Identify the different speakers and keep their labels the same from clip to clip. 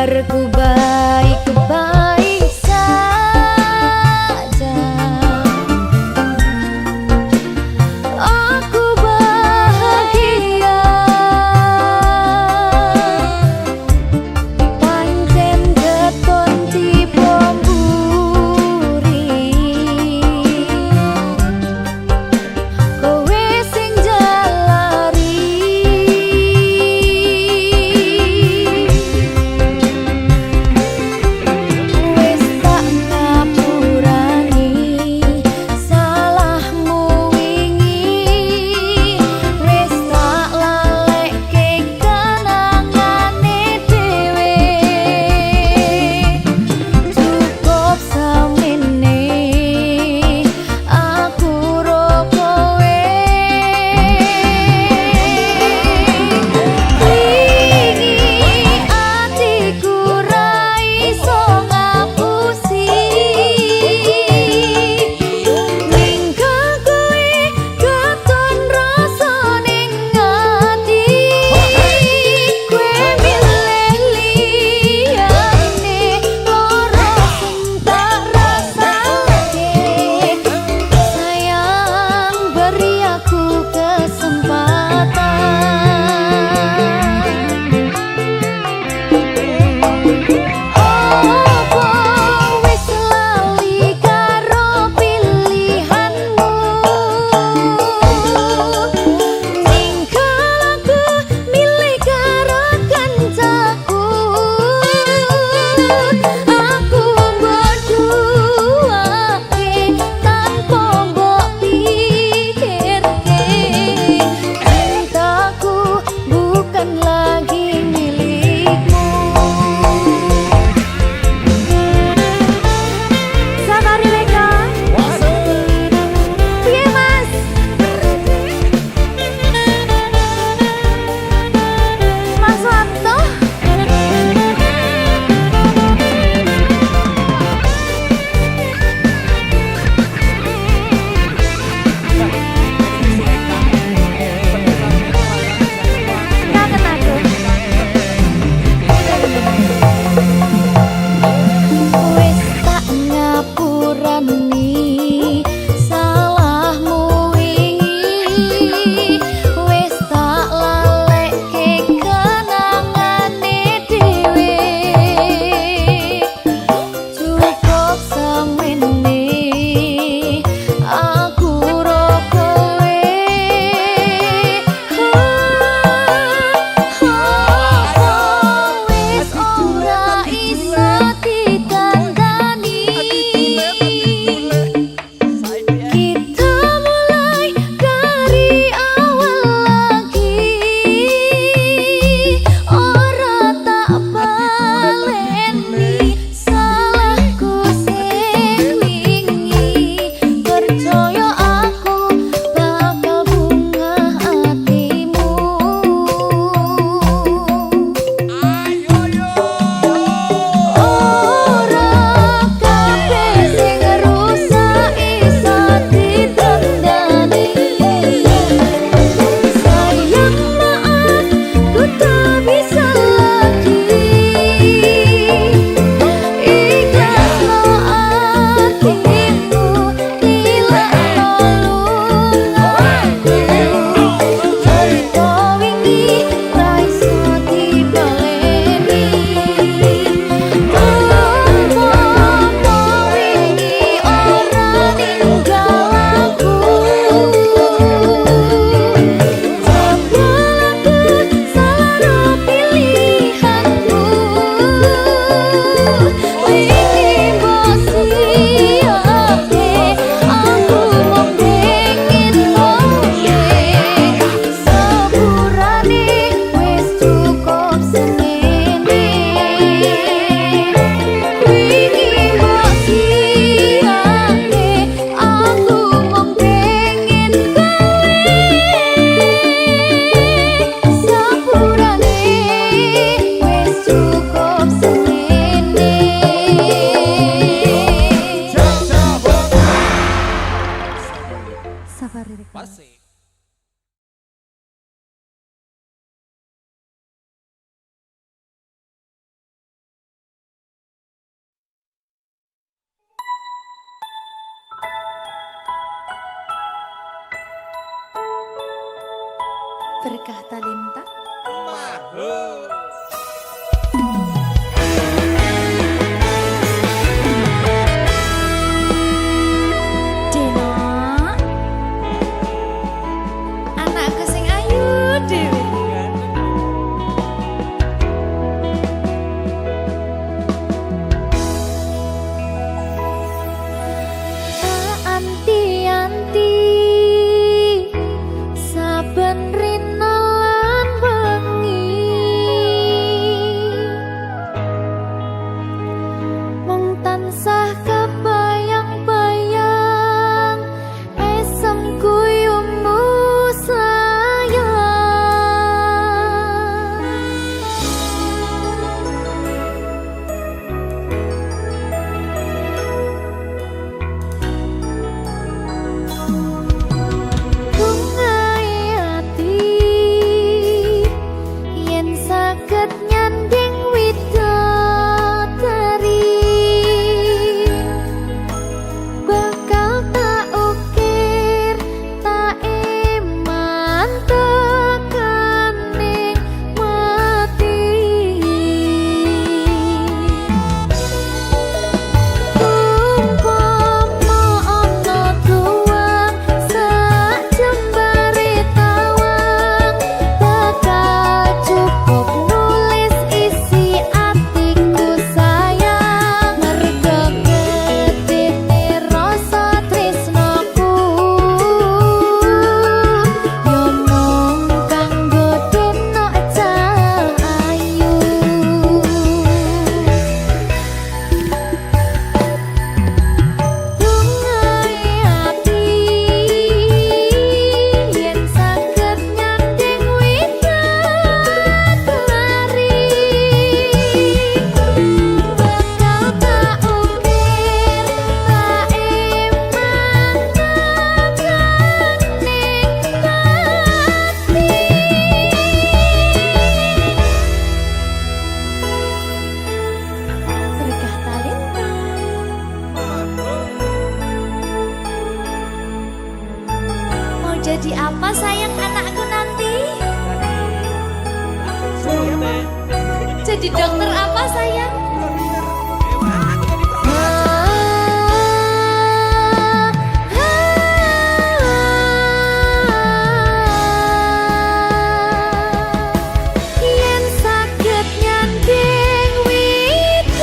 Speaker 1: kabarku baik-baik saja. Aku bahagia pancen keton tiba mburi. Kowe sing jalari wis tak ngapurani salahmu wingi, wis tak lalekke kenangane dhewe. Cukup samene aku ro kowe. Wingi atiku ra iso ngapusi ninggal kowe katon rasa ning ati. Kowe milih liyane lara sing tak rasake. Sayang beri aku kesempatan. Opo wis lali karo pilihanmu, ninggal aku milih karo kancaku. Aku mbok duwake tanpa mbok pikirke. Cintaku bukan lagi milikmu. Sabari Reka, piye Mas? Mas Wanto? Kangen aku. Wis tak ngapurani salahmu wingi, wis tak lalekke kenangane dhewe. Cukup samene aku ro kowe. Wis ora iso ditandani. Kita mulai dari awal lagi. Ora tak baleni salahku sing wingi. Percaya aku bakal bungah hatimu. Ora kabeh sing rusak iso ditandani. Sayang maaf ku tak bisa lagi. Ikhlasno atimu nilakno lungaku. Cerita wingi ra iso dibaleni. Apa wingi ora ninggal aku. Jebul aku salah pilihanmu. Wingi mbok siapke aku mung pengen kowe. Sepurane wis cukup semene. Wingi mbok siapke aku mung pengen kowe. Sepurane wis cukup semene. Sabari Reka. Berkah talenta. Deno, anakku sing ayu dhewe. Anti-anti saben rina lan wengi mung tansah kebayang-bayang esem guyumu sayang. Bungai ati yen saged nyanding widodari bakal tak ukir tak iman tekaning mati. Umpama ana tuwang sak jembare tawang bakal cukup nulis isi atiku sayang merga gedene rasa tresnaku yo mung kanggo deno cahayu. Bungai ati yen saged nyanding widodari bakal tak ukir tak iman tekaning mati. Berkah talenta. Mau jadi apa sayang anakku nanti? Jadi dokter apa sayang? Yen saged nyanding widodari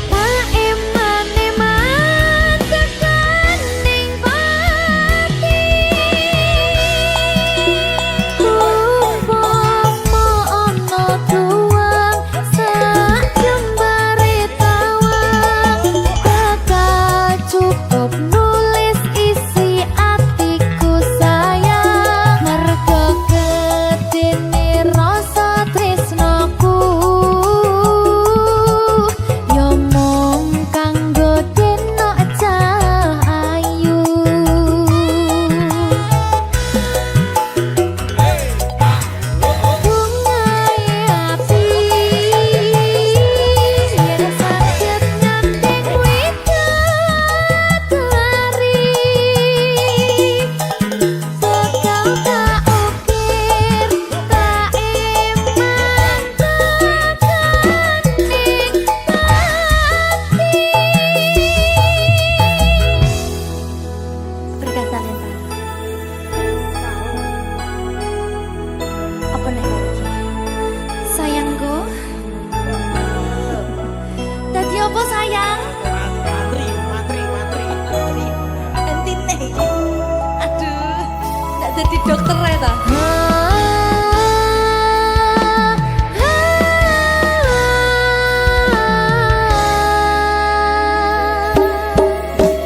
Speaker 1: tak iman-iman tekaning pati. Umpama ana tuwang sak jembare tawang bakal cukup nulis isi atiku sayang merga gedene rasa tresnaku yo mung kanggo deno cahayu. Bungai ati yen saged nyanding widodari bakal tak ukir tak iman tekaning mati. Berkah talenta. Apa nek lagi? Sayangku. Dadi apa sayang? Entine iki. Aduh, ndak dadi dokter ya ta?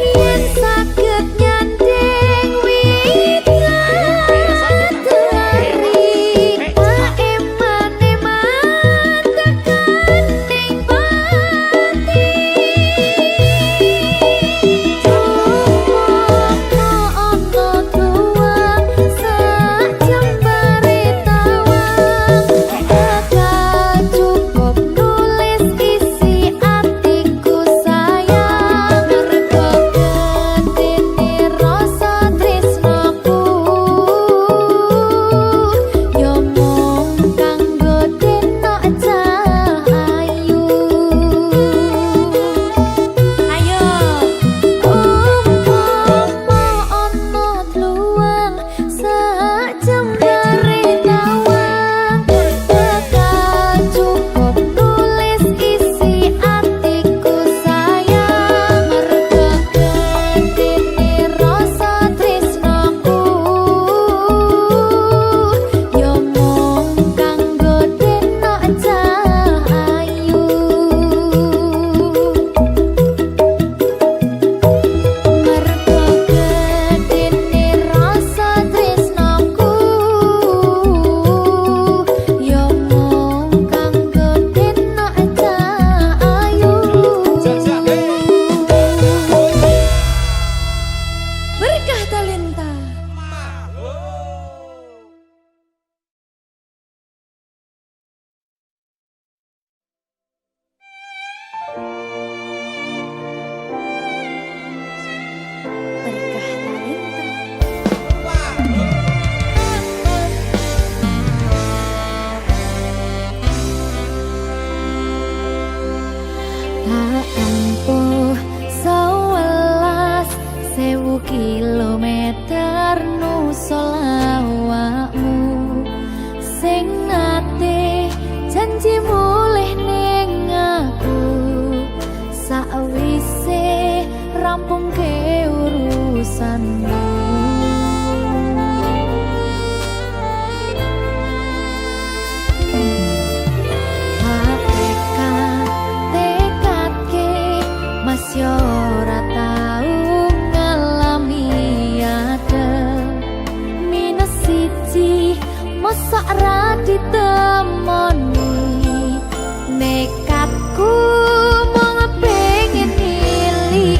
Speaker 1: Yen saged nyanding widodari tak iman-iman tekaning pati. Umpama ana tuwang sak jembare
Speaker 2: pesanmu. Hakikat tekadke Mas yo ora tau ngalami adem minus siji mosok ra ditemoni nekatku mung pengen milih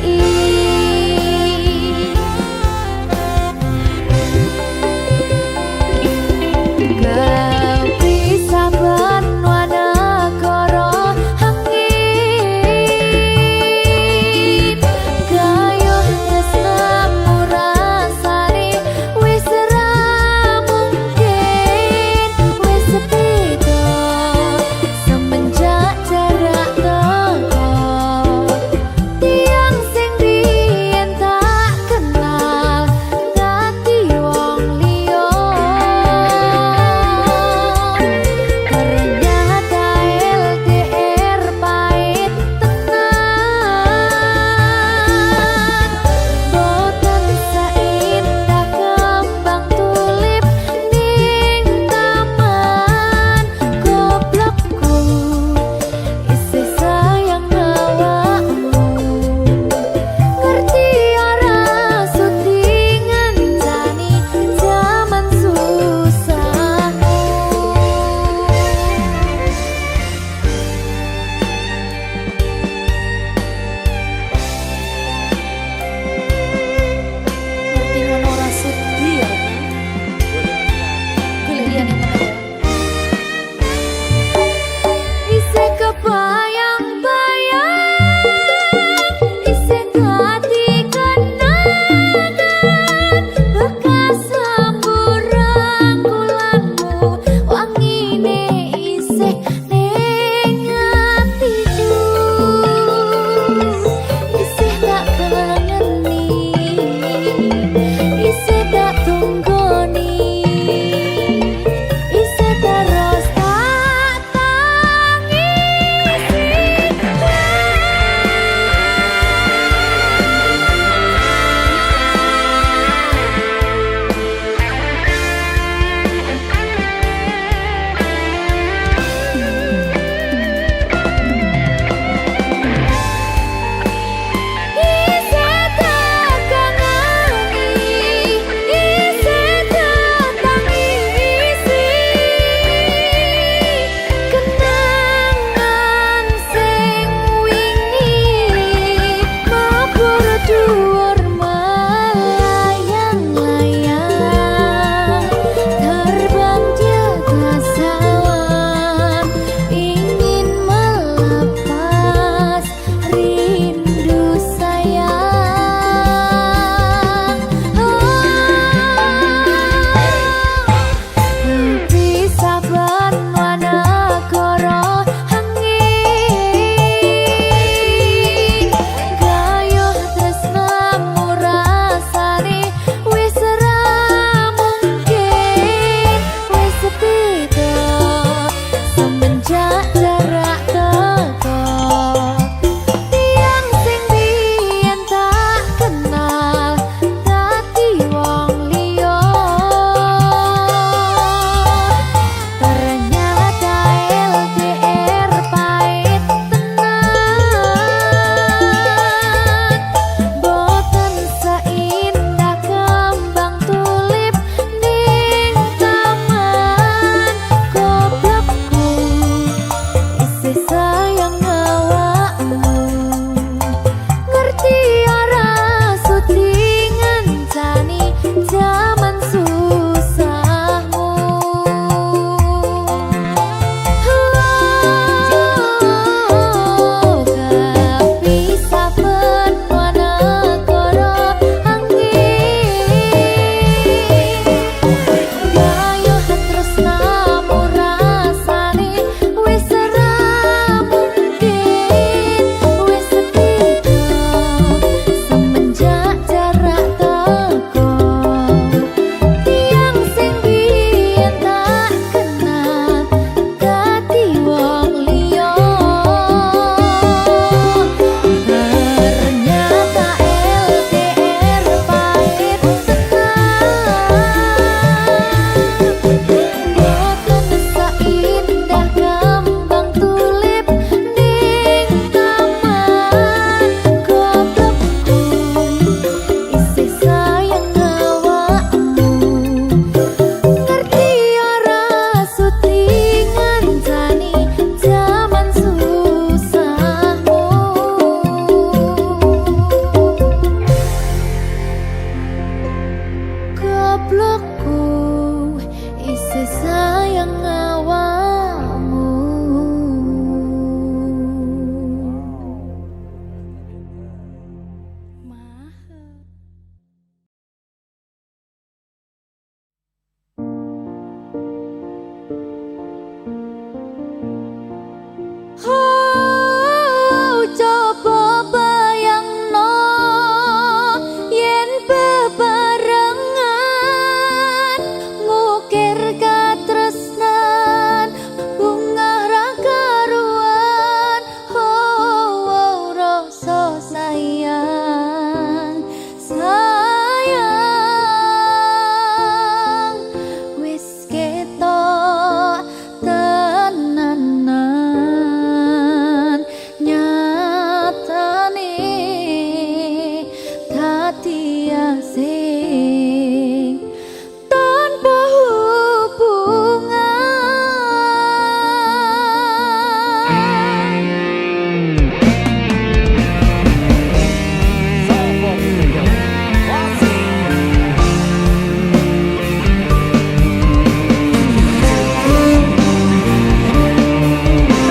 Speaker 2: manusia sing tanpa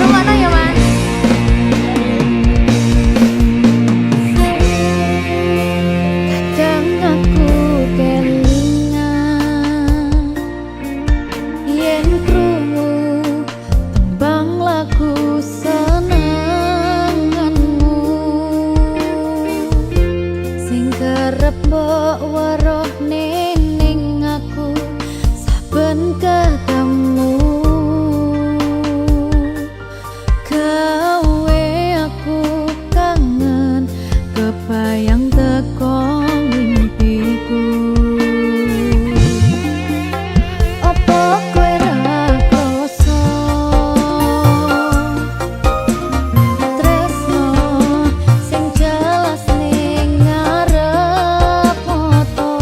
Speaker 2: Rumana ya Mas. Kadang aku kelingan yen krungu tembang lagu senenganmu sing kerep mbok weruhne ning aku saben ketemu gawe aku kangen kebayang teko mimpiku. Apa kowe ra krasa tresno sing jelas ning ngarep mata?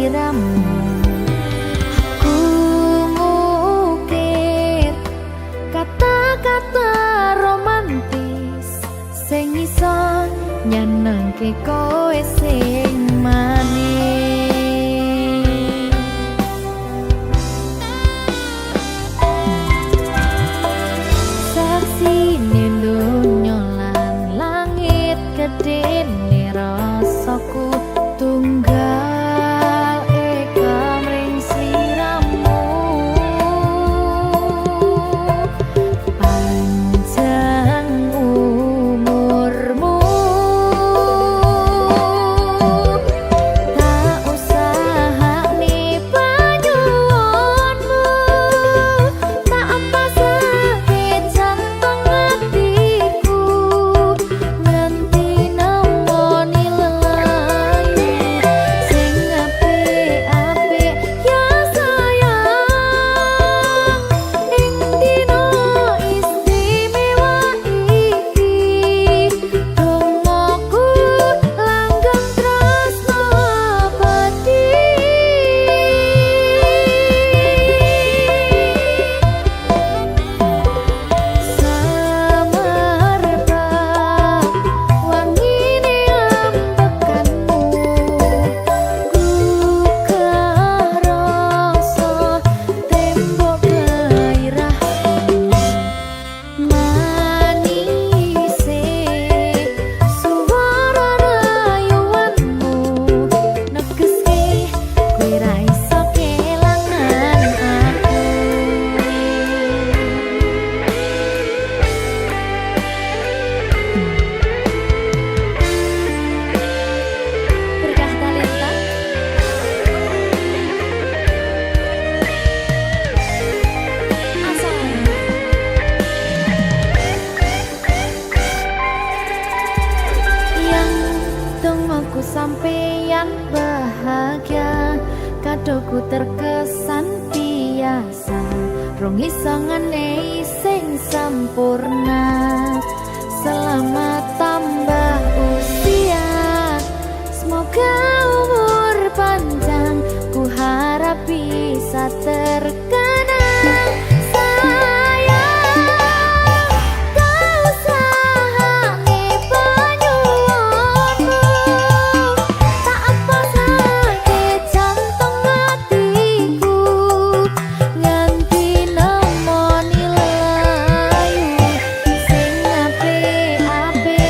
Speaker 2: sliramu. Aku ngukir kata-kata romantis sing iso nyenengke kowe sing manis. Saksine donya lan langit gedene rasaku tunggal eka mring sliramu. Panjang umurmu, tak usahane panyuwunmu, tak pasake jantung hatiku, nganti nemoni lelayu sing apik-apik ya sayang. Ing dina istimewa iki dongaku langgeng tresno abadi. Samarba wangine ambekanmu, gugah rasa tembok gairahmu. Manise suara rayuanmu negeske kowe ra iso kelangan aku. Berkah talenta asal yang dongaku sampeyan bahagia, kadoku terkesan biasa, rong iso ngenehi sing sempurna. Selamat tambah usia, semoga umur panjang, ku harap bisa terkenang. Sayang, tak usahane panyuwunmu, tak pasake jantung hatiku, nganti nemoni lelayu sing apik-apik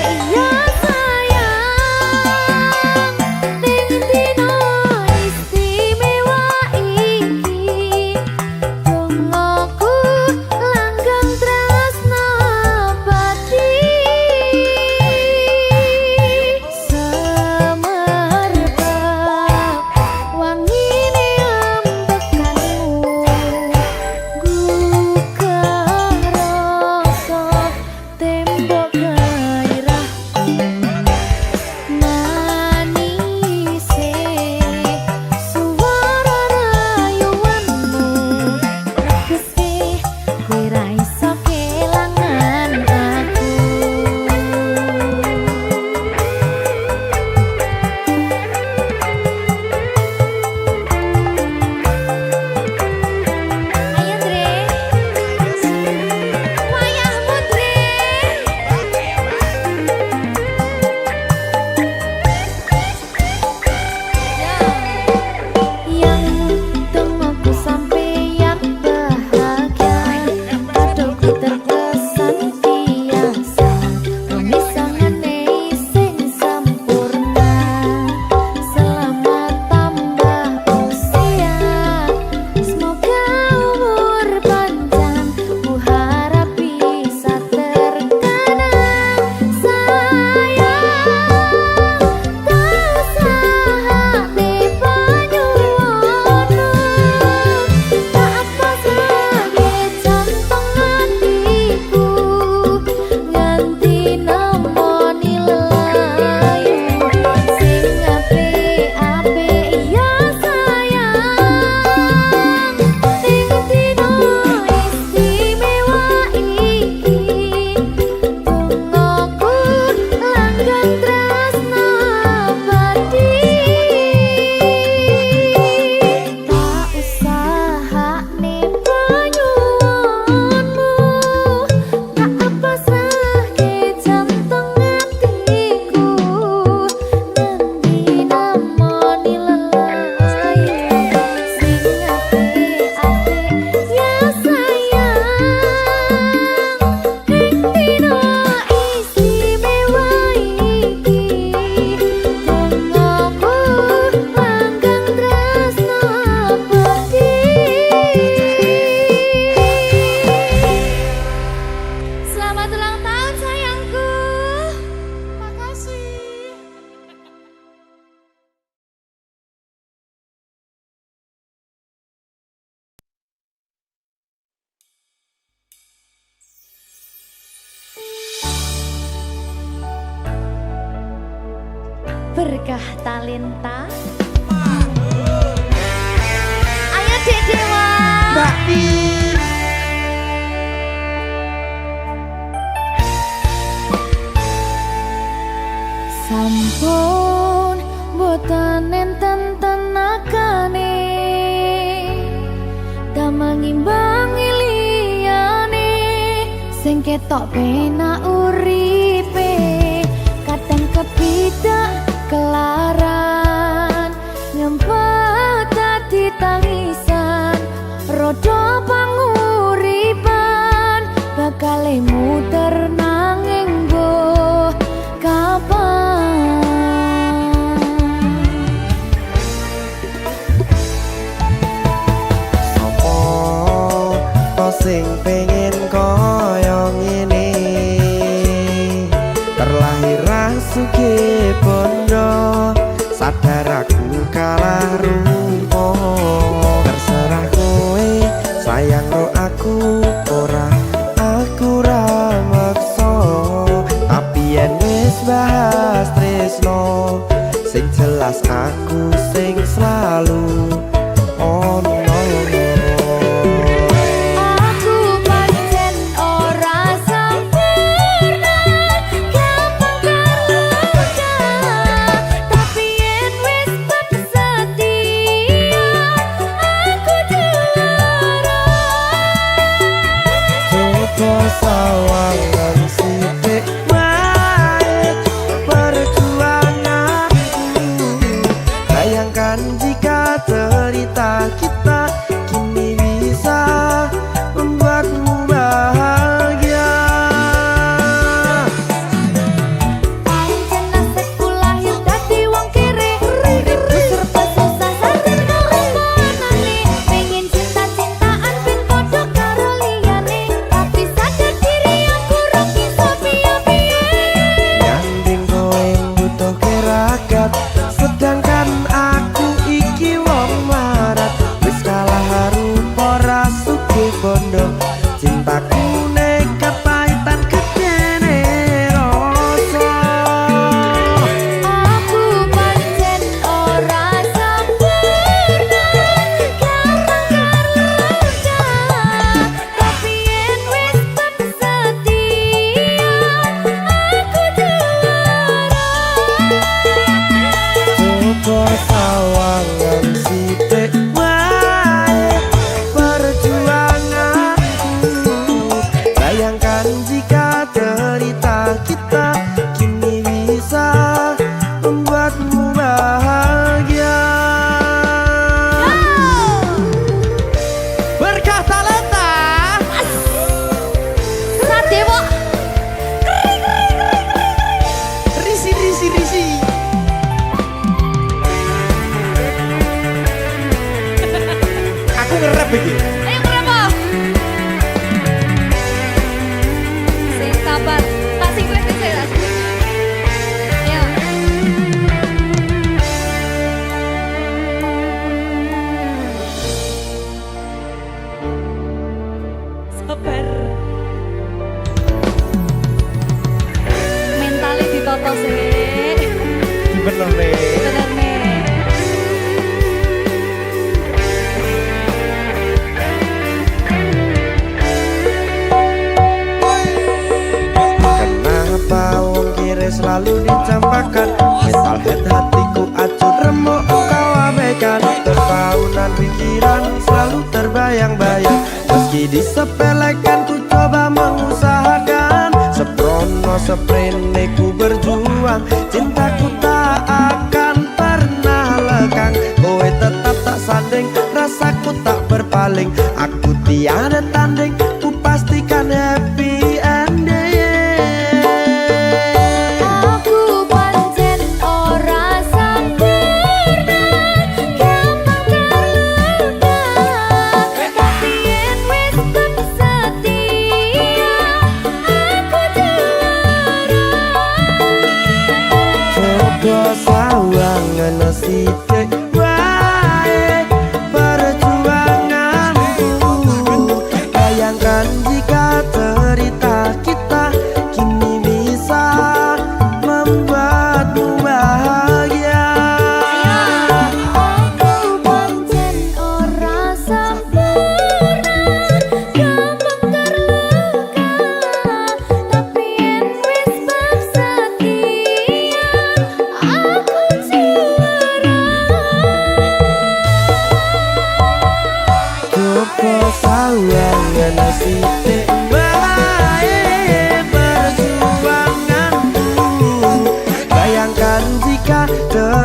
Speaker 2: berkah talenta. Ayo Dek Dewa.
Speaker 3: Mbak Nin.
Speaker 2: Sampun boten enten tenagane damel ngimbangi liyane sing ketok penak uripe kadang kepidak kelaran nyempet dadi tangisan rodo panguripan bakal muter nanging mbuh kapan.
Speaker 3: Sing pengen koyo ngene terlahir sugih bondo sadar aku kalah rumpo terserah kowe sayang ro aku ora aku ra maksa tapi yen wis bahas tresno sing jelas aku sing selalu ono. Sawangan sithik wae perjuanganku bayangkan jika cerita kita kini bisa membuatmu bahagia.
Speaker 2: Pancen nasibku lahir dadi wong kere uripku serba susah sadar kelakonane pengen cinta-cintaan ben padha karo liyane tapi sadar diri aku ora bisa piye-piye
Speaker 3: Nyanding kowe butuh keragat sedangkan aku iki wong marat wis kalah rupa ra sugih bondo cintaku nekat pahitan gedene rasa.
Speaker 2: aku pancen ora sempurna gampang terluka tapi yen wis setia aku juara.
Speaker 3: Coba sawangan sithik wae perjuanganku bayangkan jika cerita kita kini bisa membuatmu bahagia. Berkah talenta
Speaker 2: Sadewo
Speaker 3: risi. Aku ngerep iki.
Speaker 1: Ayo berapa? Sing sabar, tak sing kritis ya. Ayo. Sabar. Mentalnya ditoto sih.
Speaker 3: Bener nih.
Speaker 1: Bener nih.
Speaker 3: Kenapa wong kiri selalu dicampakkan mental head hatiku acuh remuk kau abaikan terpaunan pikiran selalu terbayang-bayang meski disepelekan ku coba mengusahakan seprono seprene ku berjuang cintaku tak akan pernah lekang kowe tetap tak sanding rasaku tak berpaling aku tiada tanding ku pastikan happy ending.
Speaker 2: aku pancen ora sempurna gampang terluka tapi yen wis setia aku juara.
Speaker 3: Coba sawangan sithik wae perjuanganku bayangkan jika cerita kita kini bisa membuatmu bahagia.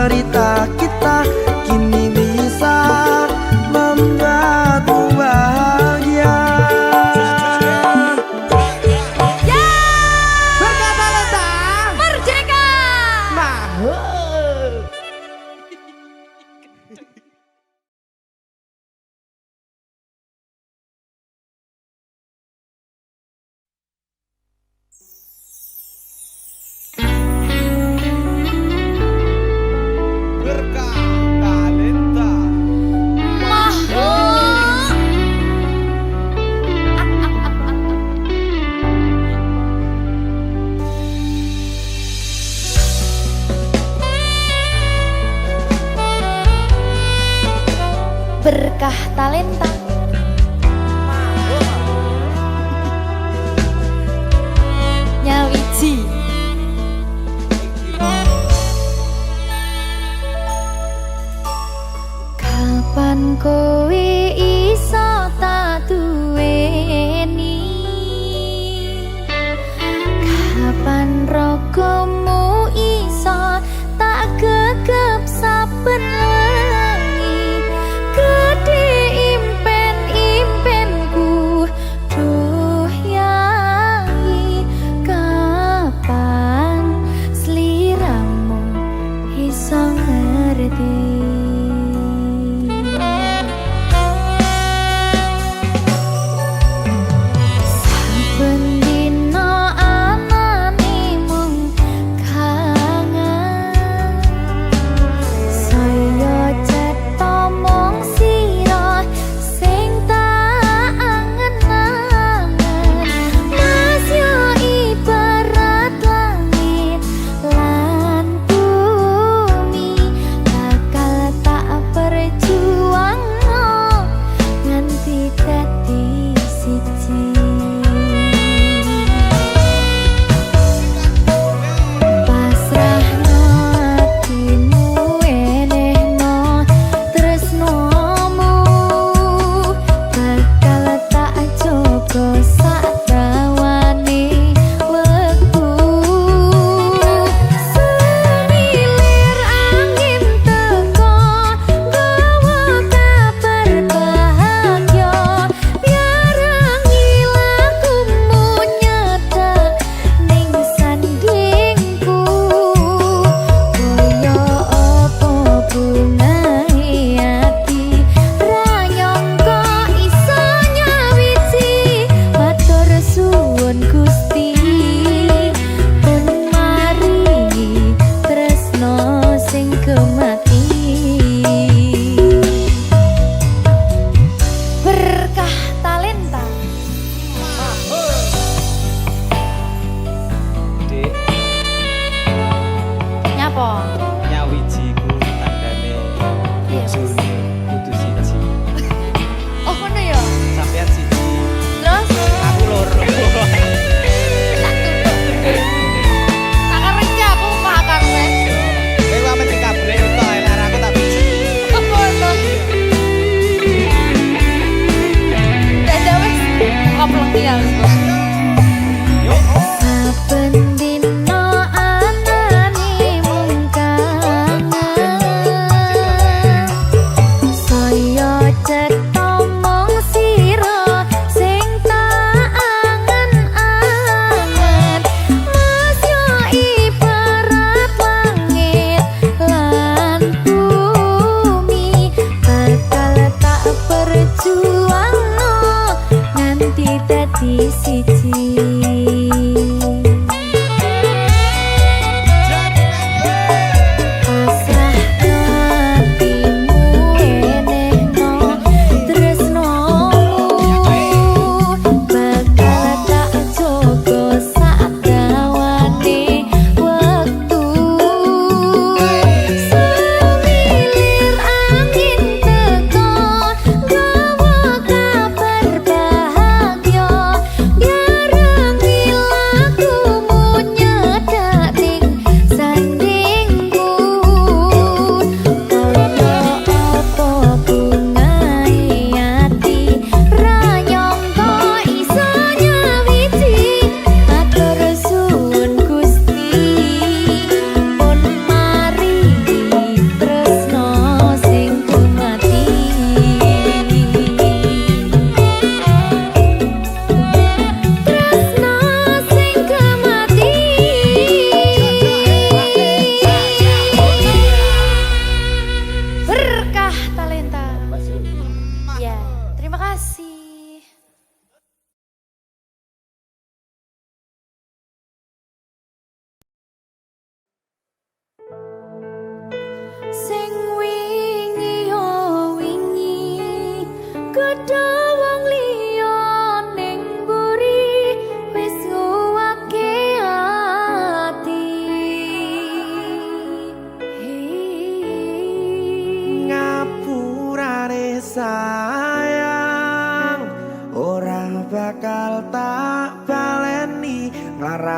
Speaker 3: cerita kita kini bisa membuatmu bahagia.
Speaker 2: Berkah Talenta Merdeka.
Speaker 4: Berkah Talenta.
Speaker 2: Berkah Talenta. Nyawiji. Kapan kowe iso tak duweni? Kapan rogomu iso tak gegep saben wengi? Gede impen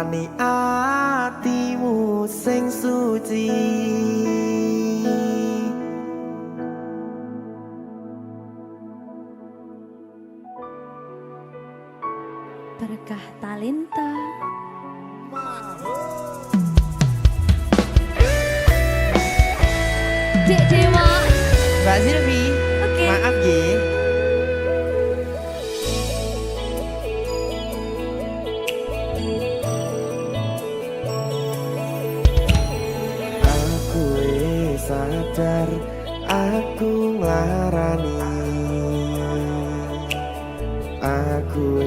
Speaker 3: nglarani atimu sing suci.
Speaker 2: Berkah talenta. Dek Dewa.
Speaker 3: Mbak Silvi,
Speaker 2: Oke.
Speaker 3: maaf ye. Aku sadar aku nglarani. Aku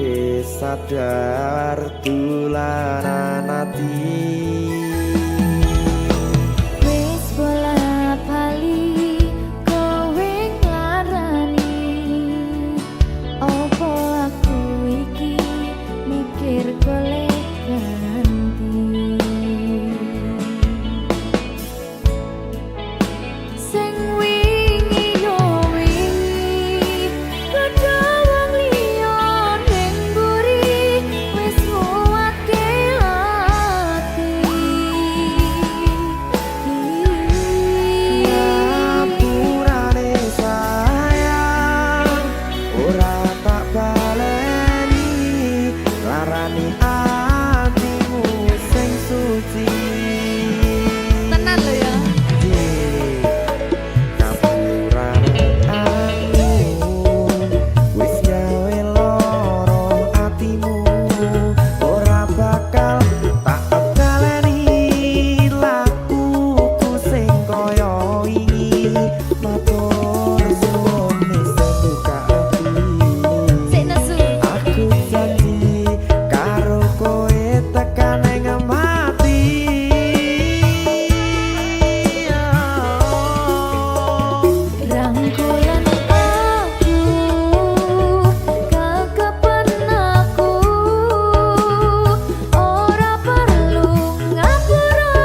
Speaker 3: sadar tulanan ati.
Speaker 2: Wis bola bali kowe nglarani. Opo aku iki mikir golek ganti. Sing wingi yo wingi padha wong liya ning mburi wis nguwatke ati.
Speaker 3: Ngapurane sayang ora tak baleni larani atimu sing suci.
Speaker 1: Tenan lho ya.
Speaker 3: Ngapurane aku wis gawe loro atimu ora bakal tak baleni lakuku sing kaya wingi matur suwun wis buka ati.
Speaker 2: Sik nesu.
Speaker 3: Aku janji karo kowe tekan ing mati.
Speaker 2: Rangkulan aku, kekepen aku, ora perlu ngapura,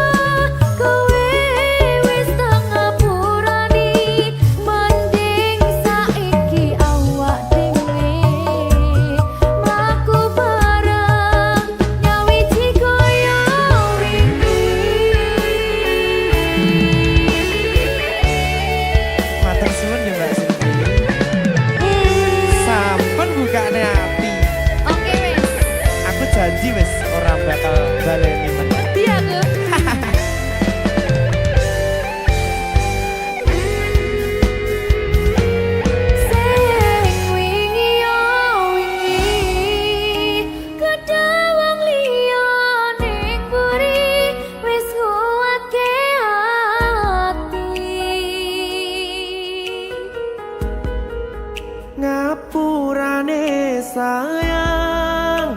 Speaker 2: kowe wis tak ngapurani, mending saiki awak dhewe mlaku bareng nyawiji kaya wingi.
Speaker 3: Matur suwun ya Mbak Silvi. Sampun bukane ati.
Speaker 2: Oke wis.
Speaker 3: Aku janji wis ora bakal baleni meneh.
Speaker 2: Iya aku. Sing wingi yo wingi kedawang liya ning mburi wis nguwatke ati.
Speaker 3: Ngapurane sayang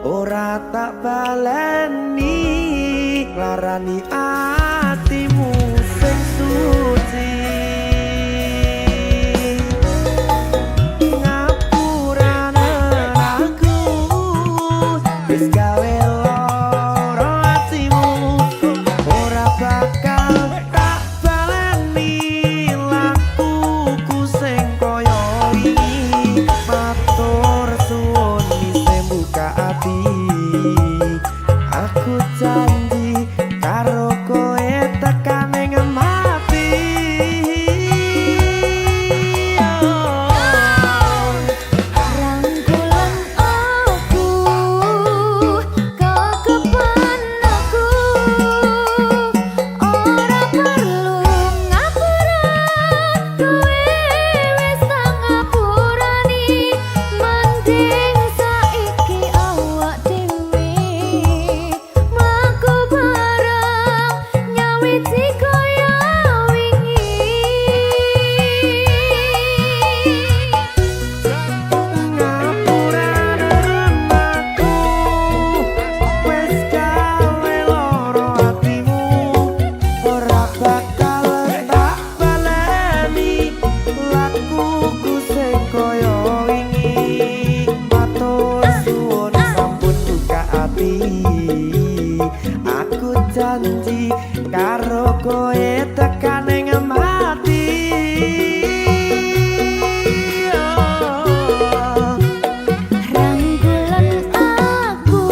Speaker 3: ora tak baleni larani atimu sing suci. Ngapurane aku wis gawe loro atimu ora bakal tak baleni lakuku sing kaya wingi matur suwun wis buka ati. Aku janji karo kowe tekan ing mati.
Speaker 2: Rangkulan aku, kekepan aku, ora perlu ngapura, kowe wis tak ngapurani, mending saiki awak dhewe mlaku bareng nyawiji kaya wingi.
Speaker 3: Ngapurane aku wis gawe loro atimu ora bakal tak baleni lakuku sing kaya wingi matur suwun sampun buka ati. Aku janji karo kowe tekan ing mati.
Speaker 2: Rangkulan aku,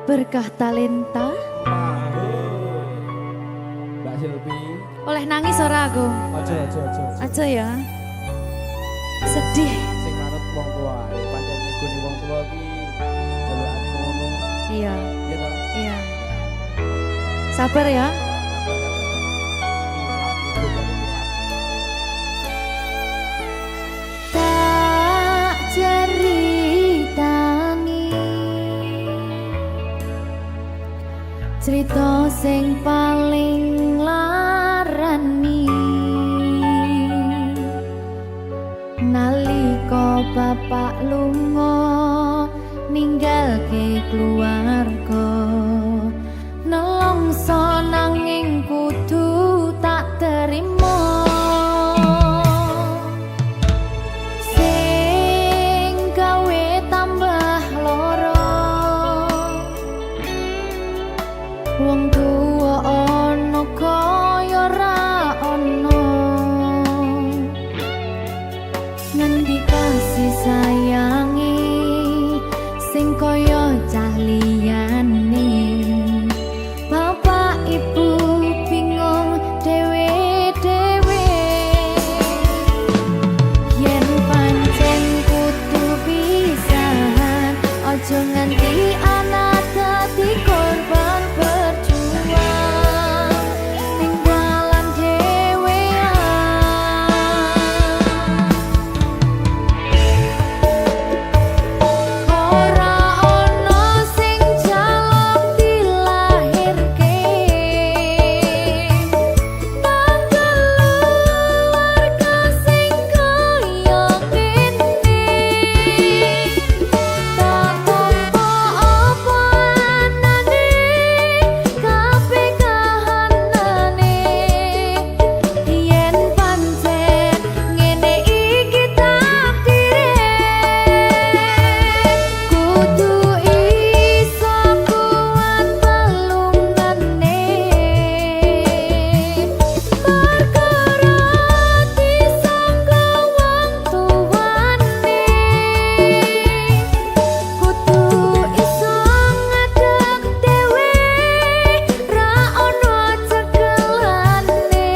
Speaker 2: Berkah talenta
Speaker 5: Mbak Silvi,
Speaker 2: oleh nangis ora aku.
Speaker 5: aja.
Speaker 2: Aja ya. Sedih.
Speaker 5: Sing manut wong tua, pancen ngikuni wong tua ki jelokane ngono.
Speaker 2: Iya,
Speaker 5: Ya toh.
Speaker 2: iya. Sabar ya. Tak ceritani cerita sing paling larani nalika bapak lunga ninggalke keluarga nelongso nanging kudu tak terima sing gawe tambah loro wong tuwa ana kaya ra ana ngendi kasih sayangi sing kaya cah liyane bapak ibu bingung dhewe-dhewe yen pancen kudu pisahan aja nganti anak dadi korban berjuang ning dalan dhewean ora ana sing jaluk dilahirke nang keluarga sing kaya kene tak tampa apa anane kabeh kahanane yen pancen ngene iki takdire kudu iso kuat pelungane perkara disangka wong tuwane kudu iso ngadeg dhewe ra ono cekelane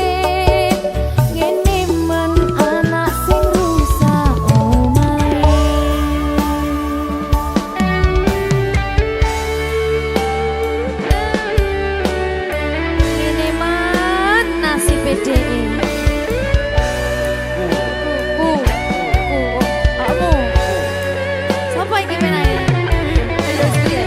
Speaker 2: ngene men anak sing rusak omahe ngene man nasib dhewe kamu siapa iki menae terus piye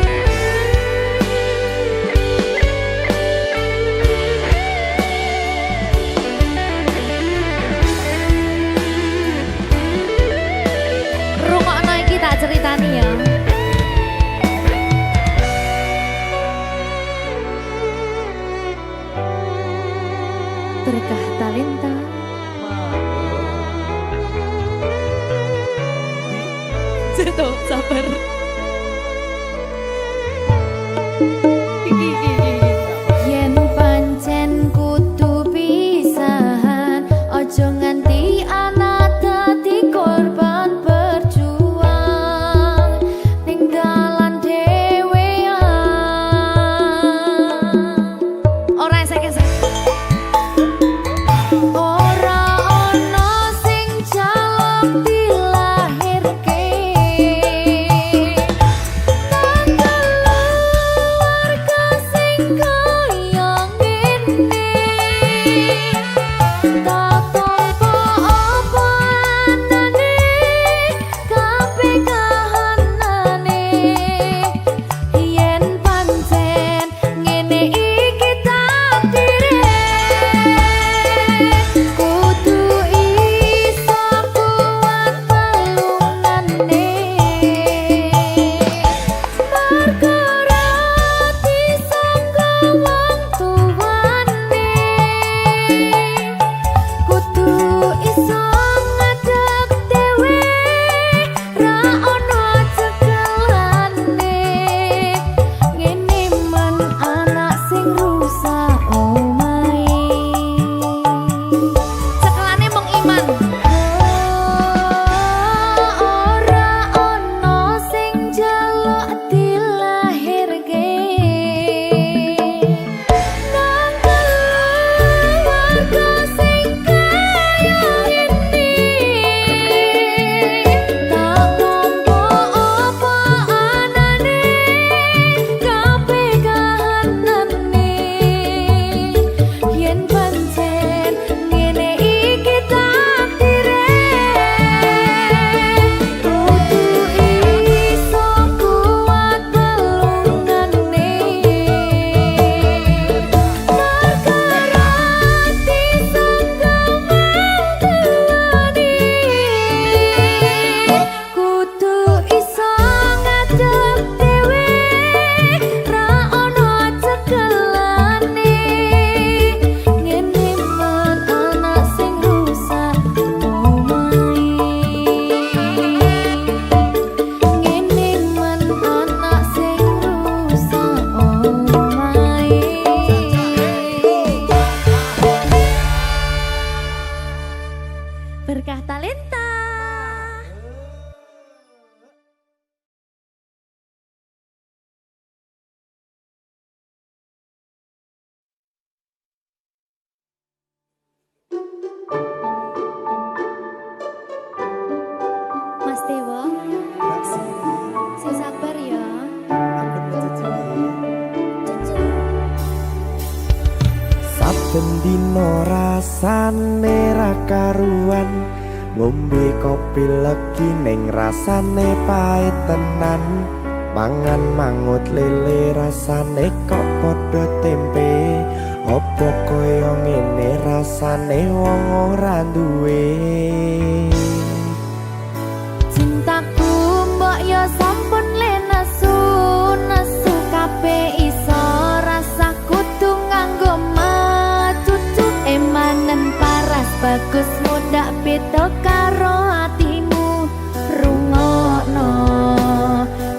Speaker 2: rungokno iki tak ceritani ya berkah talenta
Speaker 1: Situ, sabar.
Speaker 2: yen pancen kudu pisahan aja nganti anak dadi korban berjuang ning dalan dhewean ora esek-esek ora ana sing jaluk dilahirke nang keluarga
Speaker 3: saben dina rasane ra karuan, ngombe kopi legi ning rasane pahit tenan, mangan mangut lele rasane kok padha tempe, opo koyo ngene rasane wong ora duwe.
Speaker 2: Cintaku mbok yo sampun le nesu kabeh iso rasa kudu nganggo macucu emanen paras bagus mudak beda karo atimu rungokno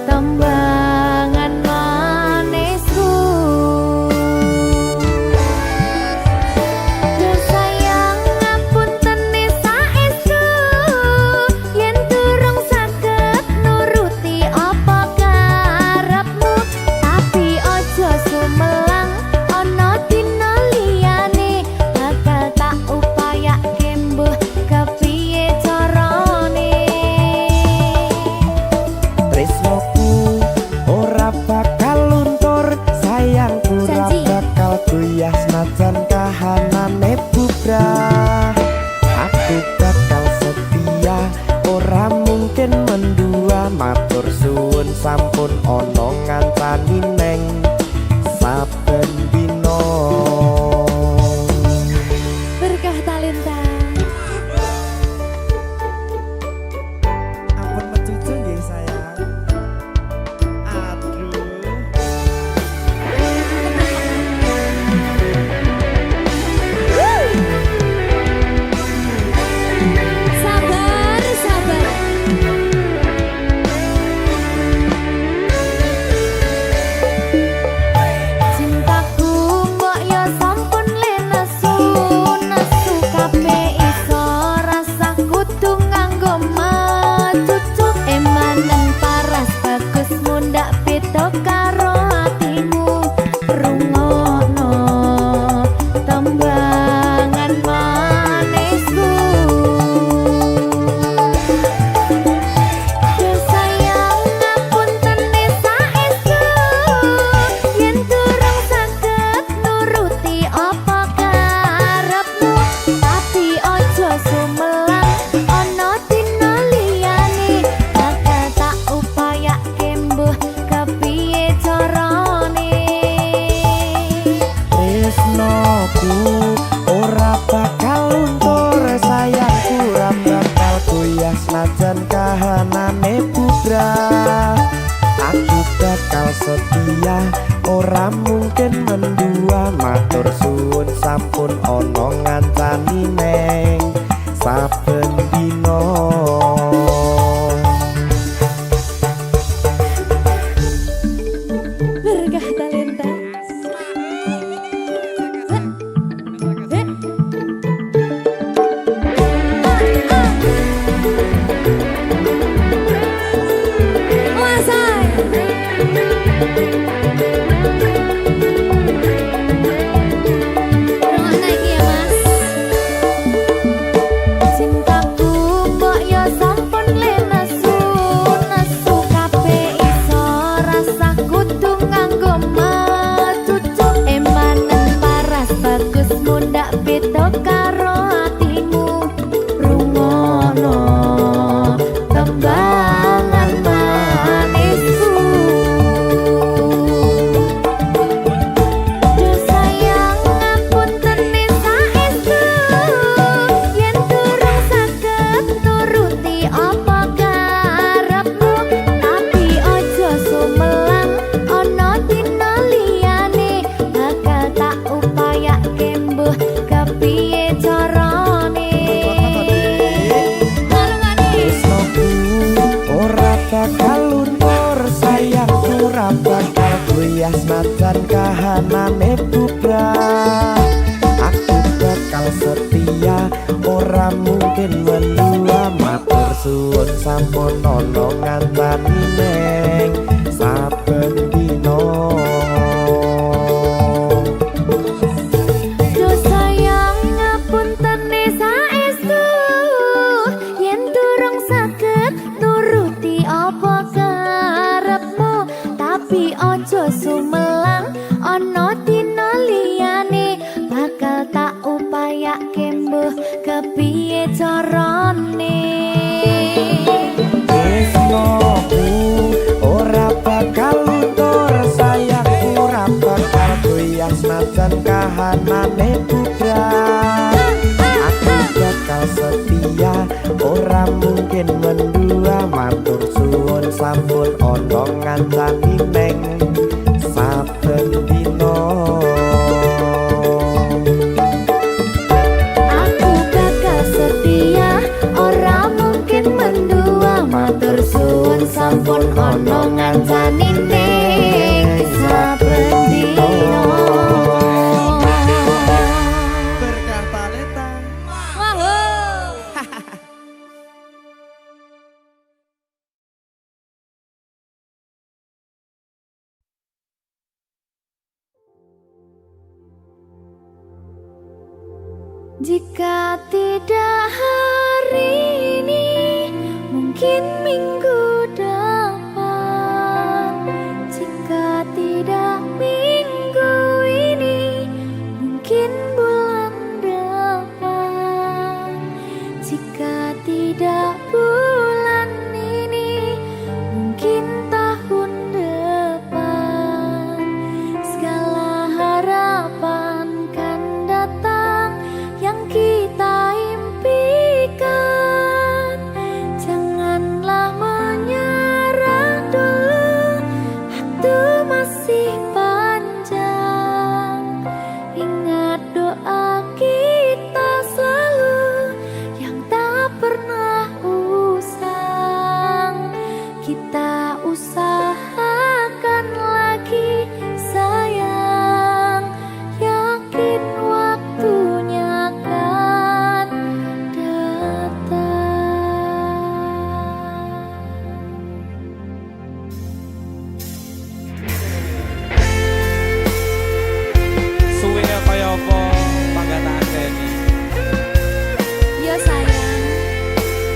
Speaker 2: tembangan manisku. Duh sayang ngapunten saestu yen durung saged nuruti apa karepmu, tapi ojo sumelang ana dina liyane bakal tak upayake mbuh kepiye carane.
Speaker 3: Tresnoku ora bakal luntur, sayangku ora
Speaker 2: Janji.
Speaker 3: bakal goyah senajan kahanane bubrah. Aku bakal setia, ora mungkin mendua, matur suwun sampun ana ngancani neng saben dina.
Speaker 2: Berkah talenta.
Speaker 3: Ampun mecucu nggih sayang. Aduh.
Speaker 2: Sabar, sabar. Cintaku mbok yo sampun le nesu kabeh iso rasa kudu nganggo macucu emanen paras bagus mundak beda karo atimu rungokno tembangan manisku. Duh sayang ngapunten saestu yen durung saged nuruti apa karepmu, tapi ojo sumelang ana dina liyane bakal tak upayake mbuh kepiye carane.
Speaker 3: Tresnoku ora bakal luntur, sayangku ora bakal goyah senajan kahanane bubrah. Aku bakal setia, ora mungkin mendua, matur suwun sampun ana ngancani neng saben dina.
Speaker 2: Berkah talenta. Cintaku mbok yo sampun le nesu kabeh iso rasa kudu nganggo macucu emanen paras bagus mundak beda karo atimu rungokno tembangan manisku. Duh sayang ngapunten saestu yen durung saged nuruti apa karepmu, tapi ojo sumelang ana dina liyane bakal tak upayake mbuh kepiye carane.
Speaker 3: Tresnoku ora bakal luntur, sayangku ora bakal goyah senajan kahanane bubrah. Aku bakal setia, ora mungkin mendua, matur suwun sampun ana ngancani neng saben dina.
Speaker 2: Duh sayang ngapunten saestu yen durung saged nuruti apa karepmu, tapi ojo sumelang ana dina liyane bakal
Speaker 3: ngancani neng saben dino.
Speaker 2: Aku kakak setia, ora mungkin mendua. Matur suwun sampun ono ngancani ning saben dino.
Speaker 4: Berkah talenta.
Speaker 1: Wahoo.
Speaker 2: Jika tidak hari ini, mungkin minggu depan. Jika tidak minggu ini, mungkin bulan depan. Jika tidak bulan ini, mungkin tahun depan. Segala harapan kan datang yang kita impikan. Janganlah menyerah dulu, waktu masih panjang. Ingat doa kita selalu yang tak pernah usang. Kita usahakan lagi sayang, yakin waktunya akan datang.
Speaker 4: Suwe kaya apa panggataan Deni.
Speaker 1: Ya sayang,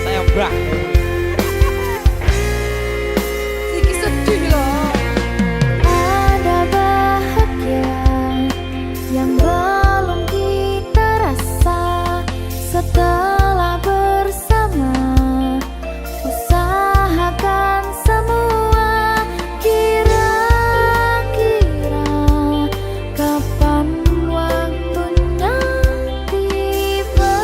Speaker 4: Saya mbah.
Speaker 1: iki sedih loh.
Speaker 2: Ada bahagia yang belum kita rasa setelah bersama. Usahakan semua, kira-kira kapan waktunya tiba.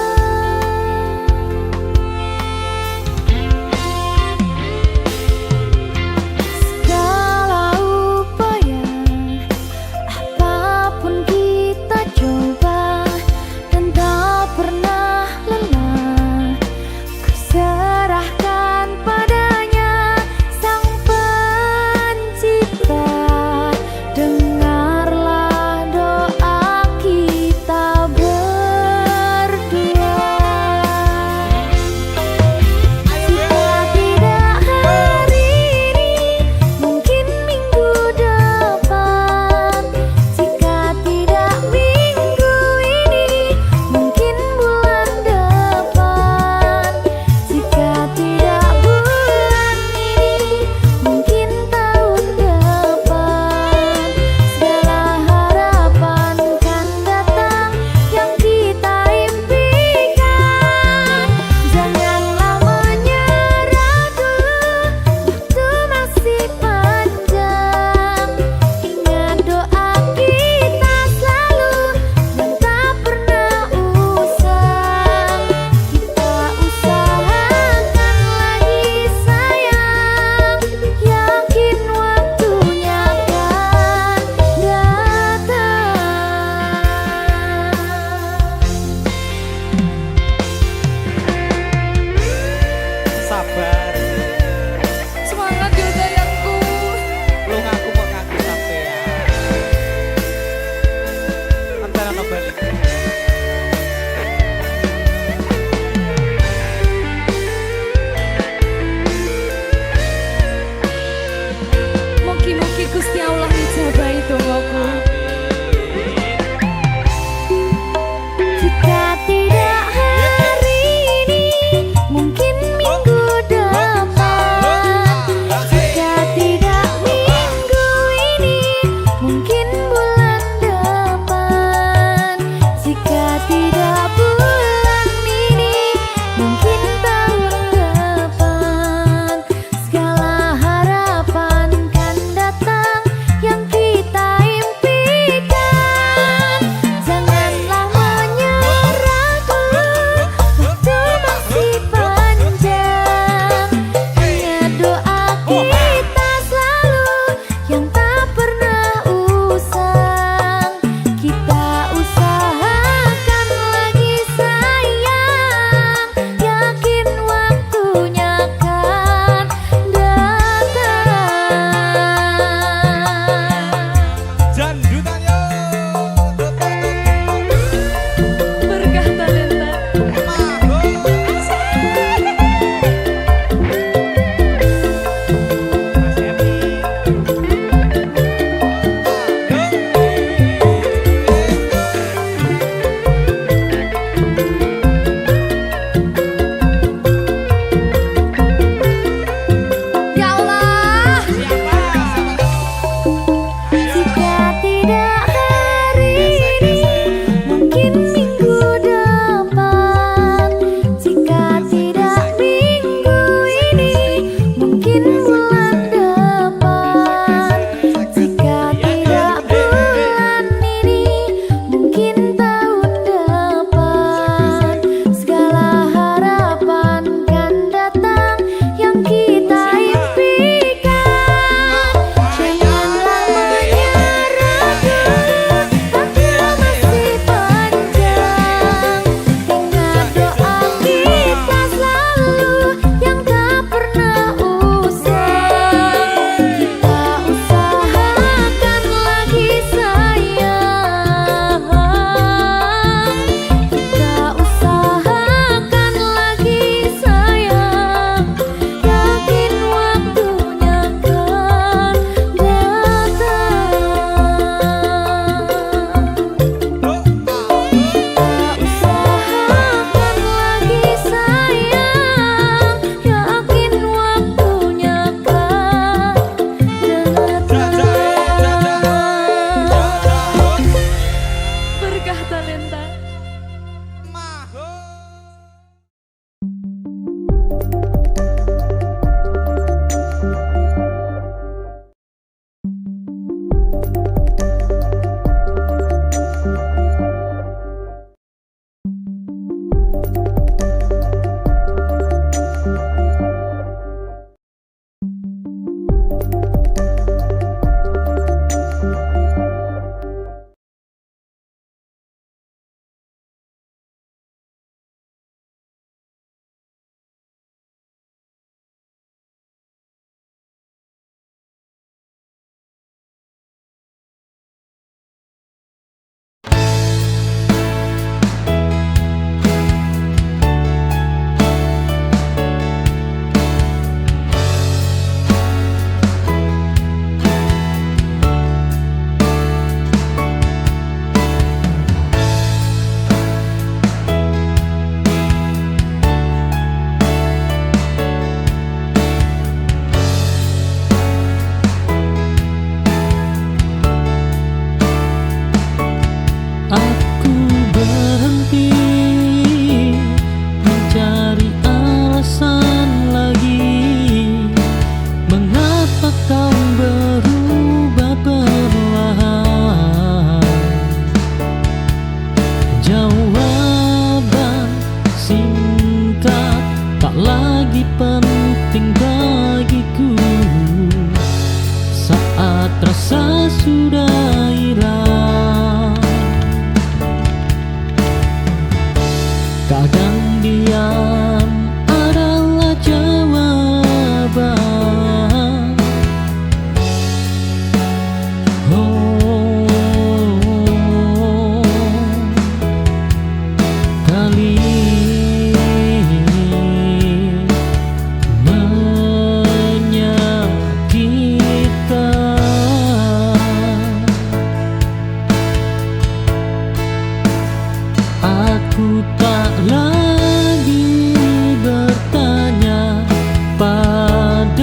Speaker 6: Aku berhenti mencari alasan lagi, mengapa kau berubah perlahan. Jawaban singkat tak lagi penting bagiku saat rasa sudah hilang. Kadang diam adalah jawaban. Oh, kali menyakitkan. Aku tak lagi bertanya padamu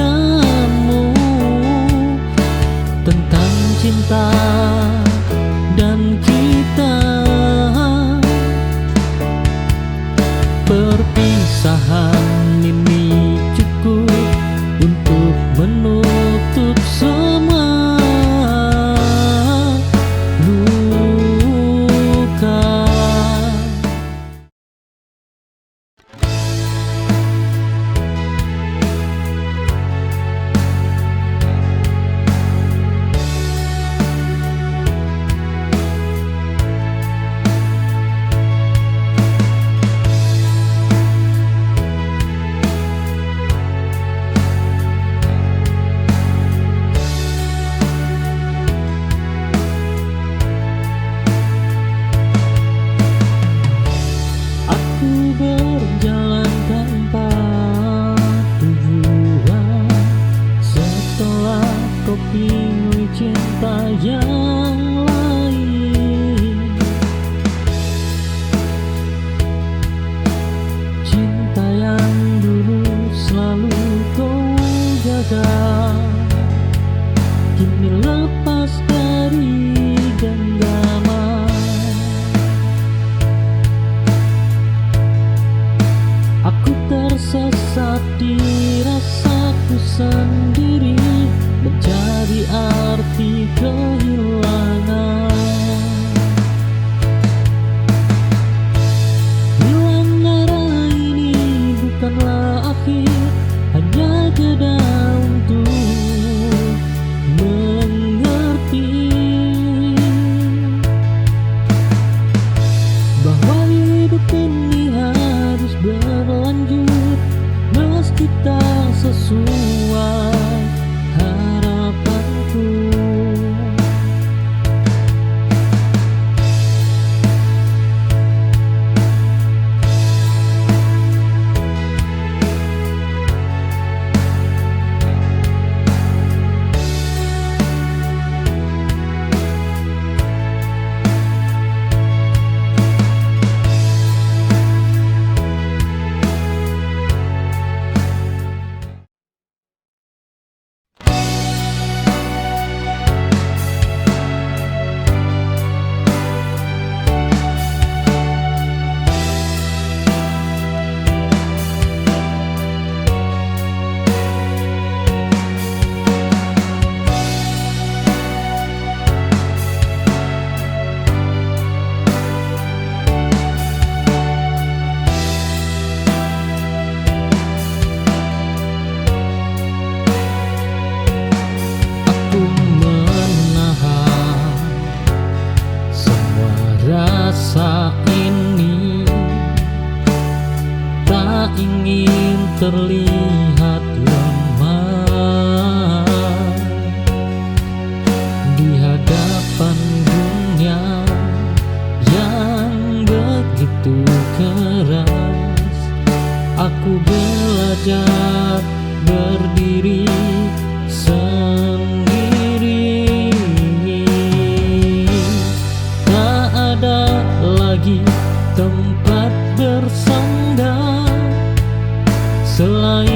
Speaker 6: tentang cinta dan kita. Perpisahan ini cukup untuk menutup semua luka. Aku berjalan tanpa tujuan setelah kau pilih cinta yang lain. Cinta yang dulu selalu kau jaga kini lepas dari genggaman. Aku tersesat di rasaku sendiri, mencari arti kehilangan. terlihat lemah di hadapan dunia yang begitu keras. Aku belajar berdiri sendiri. Tak ada lagi tempat bersandar selain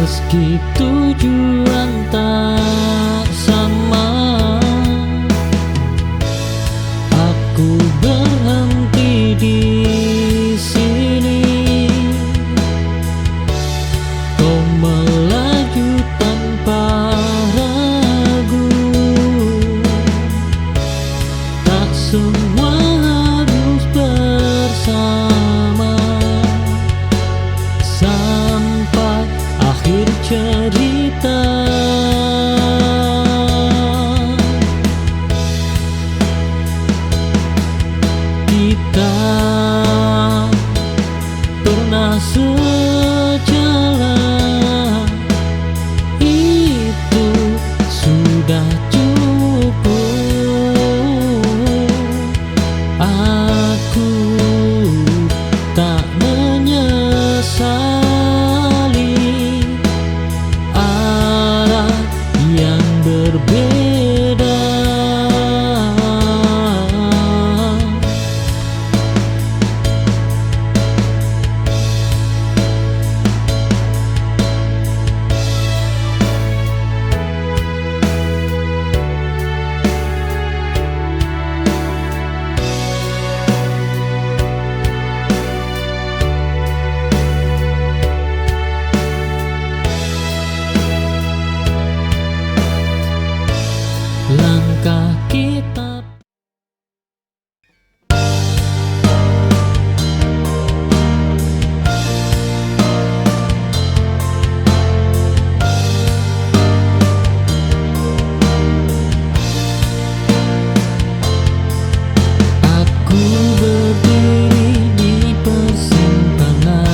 Speaker 6: Meski tujuan tak sama, aku berhenti di sini. Kau melaju tanpa ragu, tak semua harus bersama sampai akhir cerita. Kita pernah sejalan, itu sudah cukup. Aku tak menyesali arah yang berbeda. Langkah kita aku berdiri di persimpangan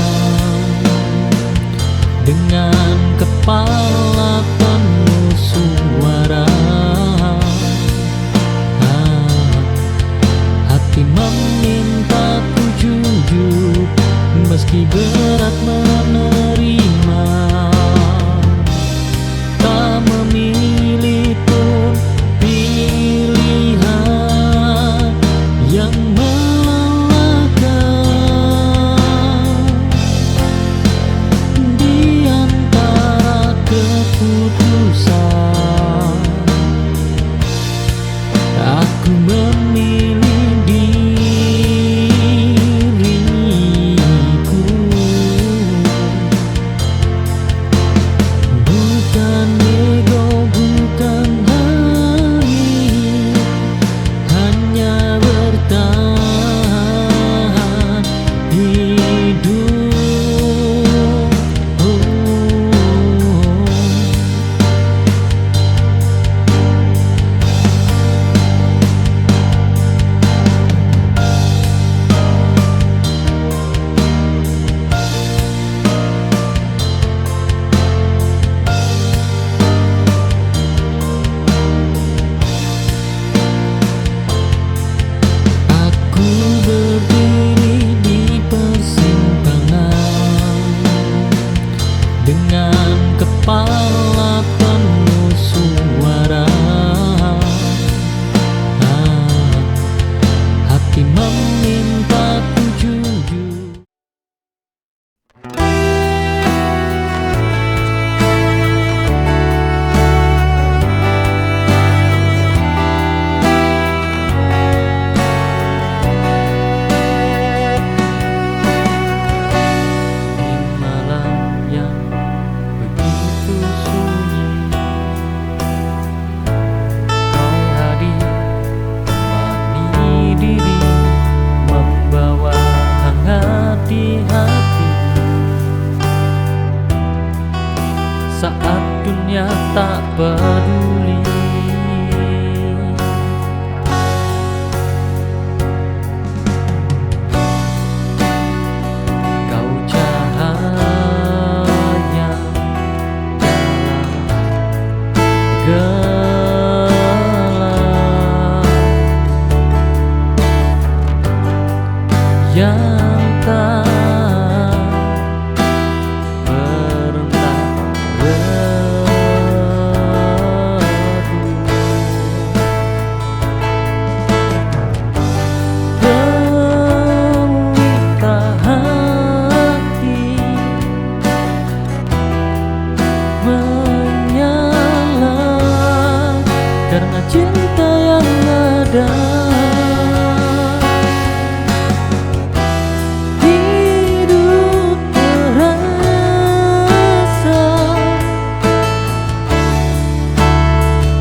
Speaker 6: dengan kepala penuh suara. Hati memintaku jujur, meski berat menerima. Tak memilih pun pilihan yang melelahkan. Di antara keputusan, aku memilih diriku. Bukan ego, bukan hari, hanya bertahan hidup. Aku berdiri di persimpangan dengan kepala penuh suara. Hati memintaku jujur. Di malam yang begitu sunyi, kau hadir temani diri, membawa hangat di hati. Saat dunia tak peduli, kau cahaya dalam gelap yang tak pernah ada. Hidup terasa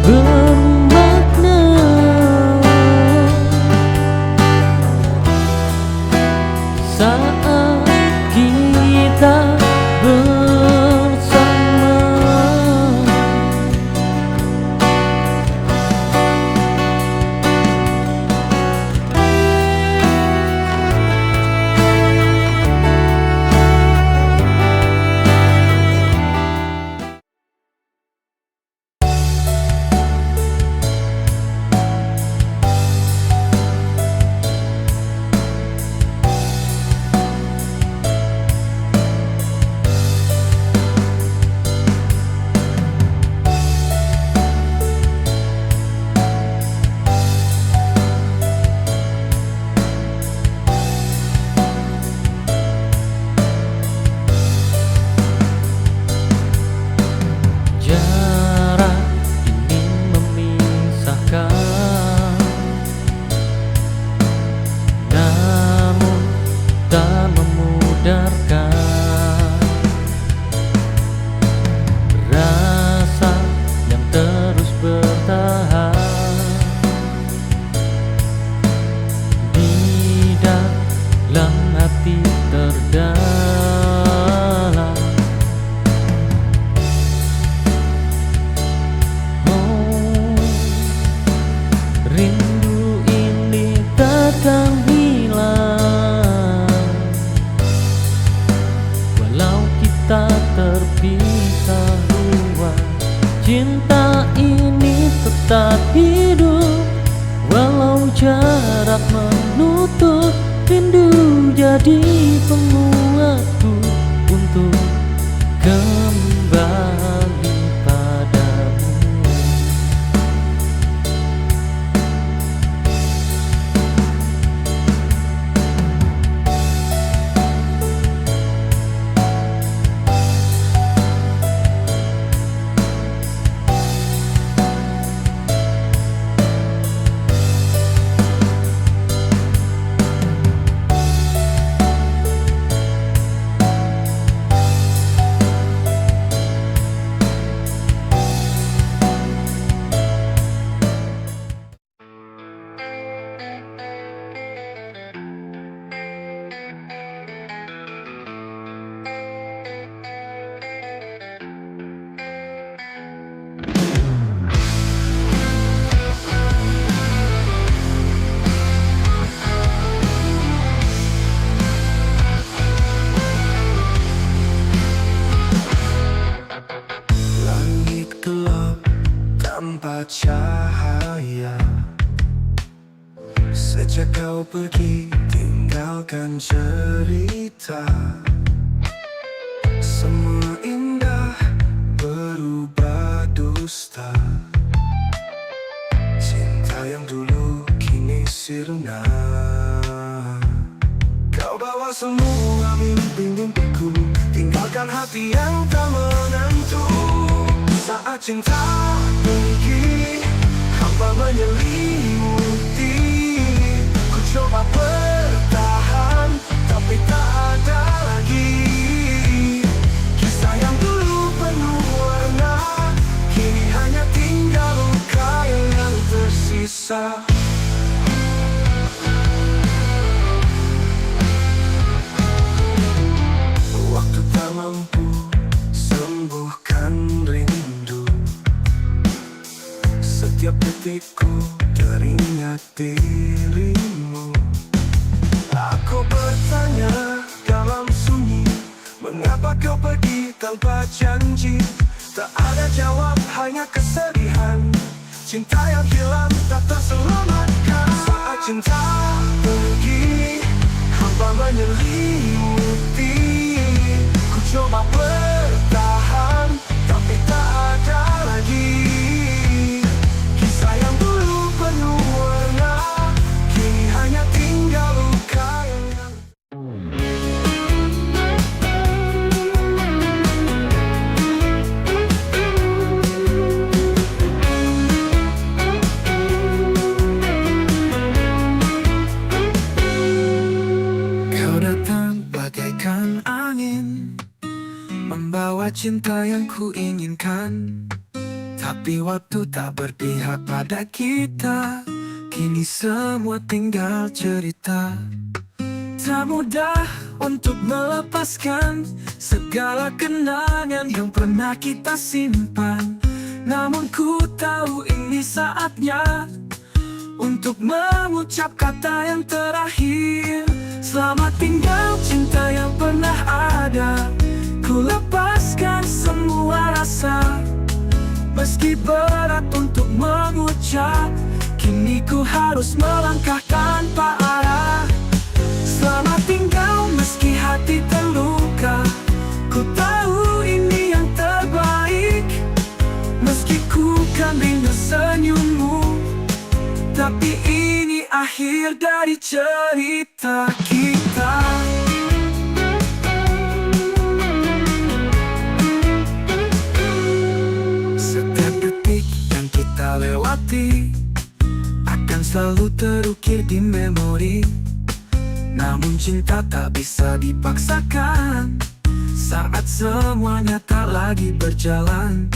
Speaker 6: bermakna saat kita bersama. Jarak ini memisahkan, namun tak memudarkan. Rasa yang terus bertahan di dalam hati terdalam. Rindu ini takkan hilang walau kita terpisah ruang. Cinta ini tetap hidup walau jarak menutup. Rindu jadi penguatku untuk kembali padamu.
Speaker 3: Langit gelap tanpa cahaya. Sejak kau pergi tinggalkan cerita. Semua indah berubah dusta. Cinta yang dulu kini sirna. Kau bawa semua mimpi-mimpiku, tinggalkan hati yang tak menentu. Saat cinta pergi, hamba menyelimuti. Ku coba bertahan, tapi tak ada lagi. Kisah yang dulu penuh warna, kini hanya tinggal luka yang tersisa. Waktu tak mampu sembuhkan rindu. Setiap detikku teringat dirimu. Aku bertanya dalam sunyi, mengapa kau pergi tanpa janji? Tak ada jawab, hanya kesedihan. Cinta yang hilang tak terselamatkan. Saat cinta pergi, hamba menyelimuti. Ku coba bertahan, tapi tak ada lagi. Kisah yang dulu penuh warna, kini hanya tinggal luka yang membawa cinta yang ku inginkan. Tapi waktu tak berpihak pada kita, kini semua tinggal cerita. Tak mudah untuk melepaskan segala kenangan yang pernah kita simpan. Namun ku tahu ini saatnya untuk mengucap kata yang terakhir. Selamat tinggal cinta yang pernah ada. Ku lepaskan semua rasa. Meski berat untuk mengucap, kini ku harus melangkah tanpa arah. Selamat tinggal meski hati terluka. Ku tahu ini yang terbaik. Meski ku kan rindu senyummu, tapi ini akhir dari cerita kita. Setiap detik yang kita lewati akan selalu terukir di memori. Namun cinta tak bisa dipaksakan saat semuanya tak lagi berjalan.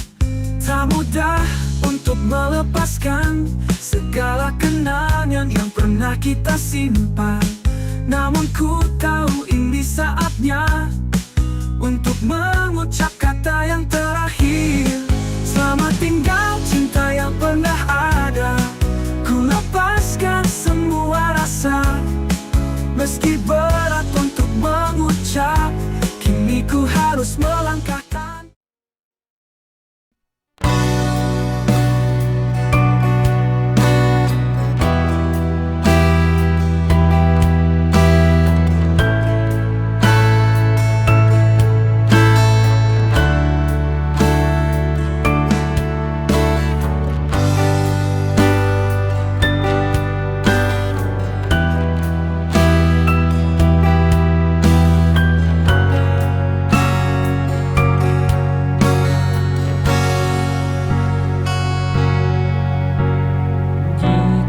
Speaker 3: Tak mudah untuk melepaskan segala kenangan yang pernah kita simpan. Namun ku tahu ini saatnya untuk mengucap kata yang terakhir. Selamat tinggal cinta yang pernah ada. Ku lepaskan semua rasa. Meski berat untuk mengucap, kini ku harus melangkah.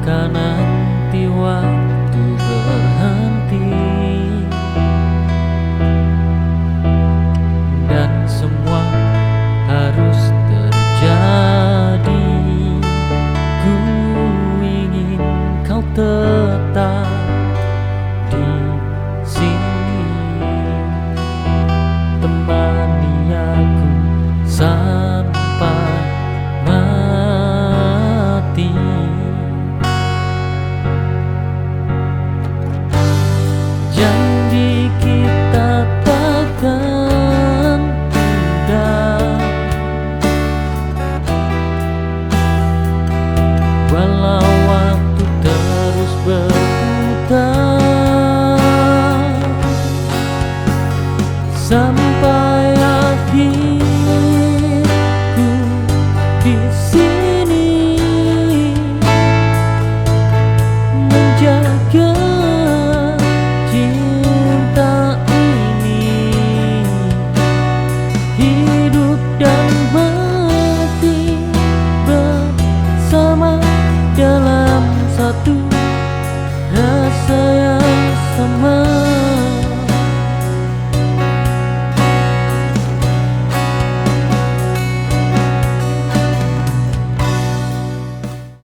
Speaker 6: Jika nanti waktu berhenti dan semua harus terjadi, ku ingin kau tetap di sini, temani aku sampai mati. Janji kita takkan pudar, walau waktu terus berputar sampai akhir